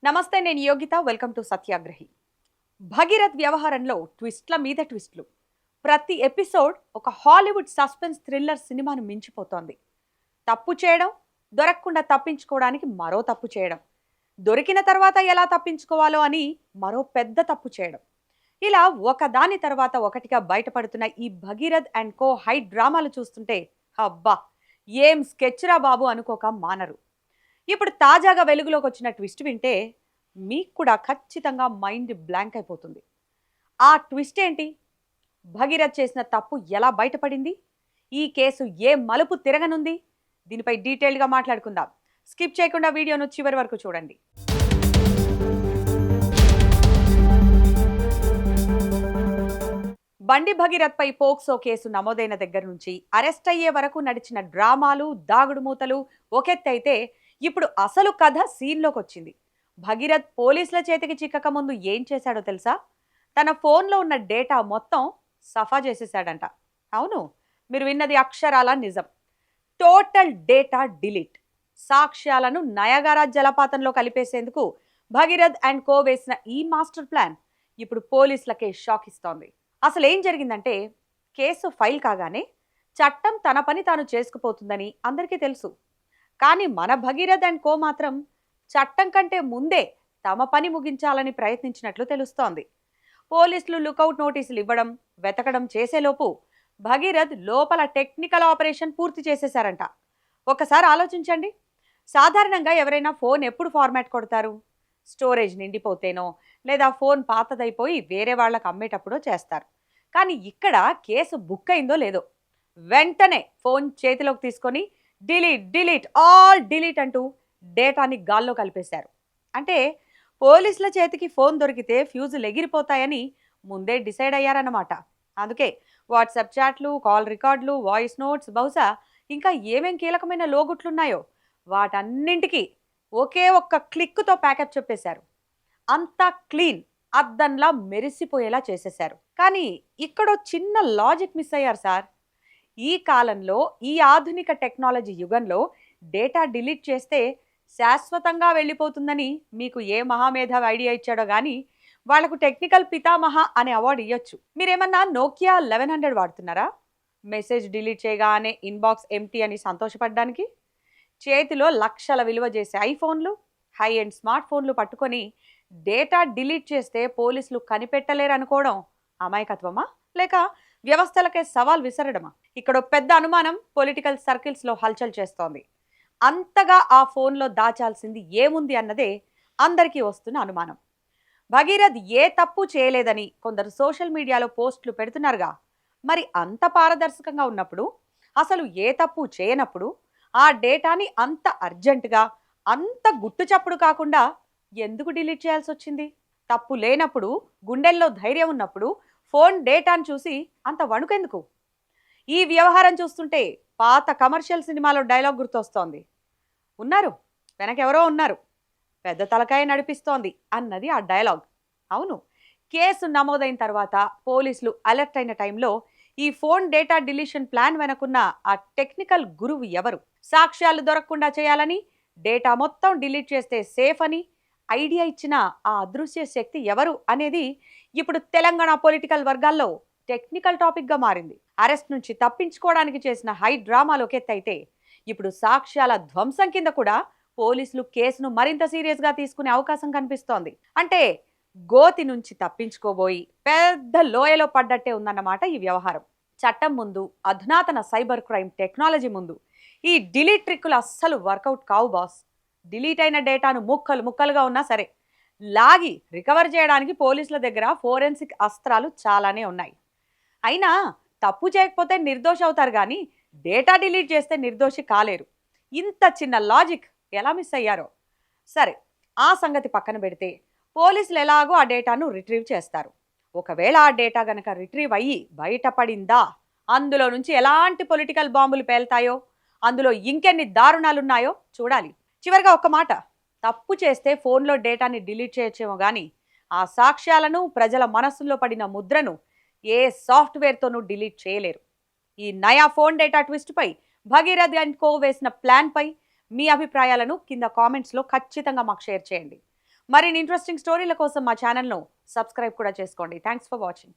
నమస్తే, నేను Yogita. Welcome to సత్యాగ్రహి. Bhagirath వ్యవహారంలో ట్విస్ట్ల మీద ట్విస్ట్లు. ప్రతి ఎపిసోడ్ ఒక హాలీవుడ్ సస్పెన్స్ థ్రిల్లర్ సినిమాను మించిపోతోంది. తప్పు చేయడం, దొరకకుండా తప్పించుకోవడానికి మరో తప్పు చేయడం, దొరికిన తర్వాత ఎలా తప్పించుకోవాలో అని మరో పెద్ద తప్పు చేయడం. ఇలా ఒకదాని తర్వాత ఒకటిగా బయటపడుతున్న ఈ భగీరథ్ అండ్ కో హై డ్రామాలు చూస్తుంటే అబ్బా, ఏం స్కెచ్ రా బాబు అనుకోక మానరు. ఇప్పుడు తాజాగా వెలుగులోకి వచ్చిన ట్విస్ట్ వింటే మీకు కూడా ఖచ్చితంగా మైండ్ బ్లాంక్ అయిపోతుంది. ఆ ట్విస్ట్ ఏంటి? భగీరథ్ చేసిన తప్పు ఎలా బయటపడింది? ఈ కేసు ఏ మలుపు తిరగనుంది? దీనిపై డీటెయిల్గా మాట్లాడుకుందాం. స్కిప్ చేయకుండా వీడియోను చివరి వరకు చూడండి. బండి భగీరథ్ పై పోక్సో కేసు నమోదైన దగ్గర నుంచి అరెస్ట్ అయ్యే వరకు నడిచిన డ్రామాలు, దాగుడు మూతలు ఒకెత్తైతే ఇప్పుడు అసలు కథ సీన్లోకి వచ్చింది. భగీరథ్ పోలీసుల చేతికి చిక్కక ముందు ఏం చేశాడో తెలుసా? తన ఫోన్లో ఉన్న డేటా మొత్తం సఫా చేసేసాడంట. అవును, మీరు విన్నది అక్షరాల నిజం. Total data delete. సాక్ష్యాలను నయగారా జలపాతంలో కలిపేసేందుకు భగీరథ్ అండ్ కో వేసిన ఈ మాస్టర్ ప్లాన్ ఇప్పుడు పోలీసులకే షాక్ ఇస్తోంది. అసలు ఏం జరిగిందంటే, కేసు ఫైల్ కాగానే చట్టం తన పని తాను చేసుకుపోతుందని అందరికీ తెలుసు. కానీ మన భగీరథ్ అండ్ కో మాత్రం చట్టం కంటే ముందే తమ పని ముగించాలని ప్రయత్నించినట్లు తెలుస్తోంది. పోలీసులు లుకౌట్ నోటీసులు ఇవ్వడం, వెతకడం చేసేలోపు భగీరథ్ లోపల టెక్నికల్ ఆపరేషన్ పూర్తి చేసేశారంట. ఒకసారి ఆలోచించండి. సాధారణంగా ఎవరైనా ఫోన్ ఎప్పుడు ఫార్మాట్ కొడతారు? స్టోరేజ్ నిండిపోతేనో, లేదా ఫోన్ పాతదైపోయి వేరే వాళ్ళకి అమ్మేటప్పుడో చేస్తారు. కానీ ఇక్కడ కేసు బుక్ అయిందో లేదో వెంటనే ఫోన్ చేతిలోకి తీసుకొని డిలీట్ డిలీట్ ఆల్ డిలీట్ అంటూ డేటాని గాల్లో కలిపేశారు. అంటే పోలీసుల చేతికి ఫోన్ దొరికితే ఫ్యూజులు ఎగిరిపోతాయని ముందే డిసైడ్ అయ్యారన్నమాట. అందుకే వాట్సాప్ చాట్లు, కాల్ రికార్డులు, వాయిస్ నోట్స్, బహుశా ఇంకా ఏమేం కీలకమైన లోగుట్లున్నాయో వాటన్నింటికి ఒకే ఒక్క క్లిక్తో ప్యాకప్ చెప్పేశారు. అంతా క్లీన్, అద్దంలా మెరిసిపోయేలా చేసేశారు. కానీ ఇక్కడో చిన్న లాజిక్ మిస్ అయ్యారు సార్. ఈ కాలంలో, ఈ ఆధునిక టెక్నాలజీ యుగంలో డేటా డిలీట్ చేస్తే శాశ్వతంగా వెళ్ళిపోతుందని మీకు ఏ మహామేధావి ఐడియా ఇచ్చాడో కానీ వాళ్లకు టెక్నికల్ పితామహ అనే అవార్డు ఇవ్వచ్చు. మీరేమన్నా నోకియా 1100 వాడుతున్నారా? మెసేజ్ డిలీట్ చేయగానే ఇన్బాక్స్ ఎంటీ అని సంతోషపడడానికి? చేతిలో లక్షల విలువ చేసే ఐఫోన్లు, హై ఎండ్ స్మార్ట్ ఫోన్లు పట్టుకొని డేటా డిలీట్ చేస్తే పోలీసులు కనిపెట్టలేరు అనుకోవడం అమాయకత్వమా, లేక వ్యవస్థలకే సవాల్ విసరడమా? ఇక్కడ పెద్ద అనుమానం పొలిటికల్ సర్కిల్స్లో హల్చల్ చేస్తోంది. అంతగా ఆ ఫోన్లో దాచాల్సింది ఏముంది అన్నదే అందరికీ వస్తున్న అనుమానం. భగీరథ్ ఏ తప్పు చేయలేదని కొందరు సోషల్ మీడియాలో పోస్టులు పెడుతున్నారుగా. మరి అంత పారదర్శకంగా ఉన్నప్పుడు, అసలు ఏ తప్పు చేయనప్పుడు ఆ డేటాని అంత అర్జెంటుగా, అంత గుట్టుచప్పుడు కాకుండా ఎందుకు డిలీట్ చేయాల్సి వచ్చింది? తప్పు లేనప్పుడు, గుండెల్లో ధైర్యం ఉన్నప్పుడు ఫోన్ డేటాను చూసి అంత వణుకెందుకు? ఈ వ్యవహారం చూస్తుంటే పాత కమర్షియల్ సినిమాలో డైలాగ్ గుర్తొస్తోంది. ఉన్నారు, వెనకెవరో ఉన్నారు, పెద్ద తలకాయ నడిపిస్తోంది అన్నది ఆ డైలాగ్. అవును, కేసు నమోదైన తర్వాత పోలీసులు అలర్ట్ అయిన టైంలో ఈ ఫోన్ డేటా డిలీషన్ ప్లాన్ వెనకున్న ఆ టెక్నికల్ గురువు ఎవరు? సాక్ష్యాలు దొరకకుండా చేయాలని, డేటా మొత్తం డిలీట్ చేస్తే సేఫ్ అని ఐడియా ఇచ్చిన ఆ అదృశ్య శక్తి ఎవరు అనేది ఇప్పుడు తెలంగాణ పొలిటికల్ వర్గాల్లో టెక్నికల్ టాపిక్గా మారింది. అరెస్ట్ నుంచి తప్పించుకోవడానికి చేసిన హై డ్రామాలు ఒకెత్తైతే, ఇప్పుడు సాక్ష్యాల ధ్వంసం కింద కూడా పోలీసులు కేసును మరింత సీరియస్గా తీసుకునే అవకాశం కనిపిస్తోంది. అంటే గోతి నుంచి తప్పించుకోబోయి పెద్ద లోయలో పడ్డట్టే ఉందన్నమాట ఈ వ్యవహారం. చట్టం ముందు, అధునాతన సైబర్ క్రైమ్ టెక్నాలజీ ముందు ఈ డిలీట్ ట్రిక్కులు అస్సలు వర్కౌట్ కావు బాస్. డిలీట్ అయిన డేటాను ముక్కలు ముక్కలుగా ఉన్నా సరే లాగి రికవర్ చేయడానికి పోలీసుల దగ్గర ఫోరెన్సిక్ అస్త్రాలు చాలానే ఉన్నాయి. అయినా తప్పు చేయకపోతే నిర్దోషి అవుతారు, కానీ డేటా డిలీట్ చేస్తే నిర్దోషి కాలేరు. ఇంత చిన్న లాజిక్ ఎలా మిస్ అయ్యారో. సరే, ఆ సంగతి పక్కన పెడితే పోలీసులు ఎలాగో ఆ డేటాను రిట్రీవ్ చేస్తారు. ఒకవేళ ఆ డేటా గనక రిట్రీవ్ అయ్యి బయటపడిందా, అందులో నుంచి ఎలాంటి పొలిటికల్ బాంబులు పేల్తాయో, అందులో ఇంకెన్ని దారుణాలున్నాయో చూడాలి. చివరిగా ఒక్క మాట, తప్పు చేస్తే ఫోన్లో డేటాని డిలీట్ చేయొచ్చేమో కానీ ఆ సాక్ష్యాలను, ప్రజల మనస్సుల్లో పడిన ముద్రను ఏ సాఫ్ట్వేర్తోనూ డిలీట్ చేయలేరు. ఈ నయా ఫోన్ డేటా ట్విస్ట్పై భగీరథ్ అండ్ కో వేసిన ప్లాన్పై మీ అభిప్రాయాలను కింద కామెంట్స్లో ఖచ్చితంగా మాకు షేర్ చేయండి. మరిన్ని ఇంట్రెస్టింగ్ స్టోరీల కోసం మా ఛానల్ను సబ్స్క్రైబ్ కూడా చేసుకోండి. Thanks for watching.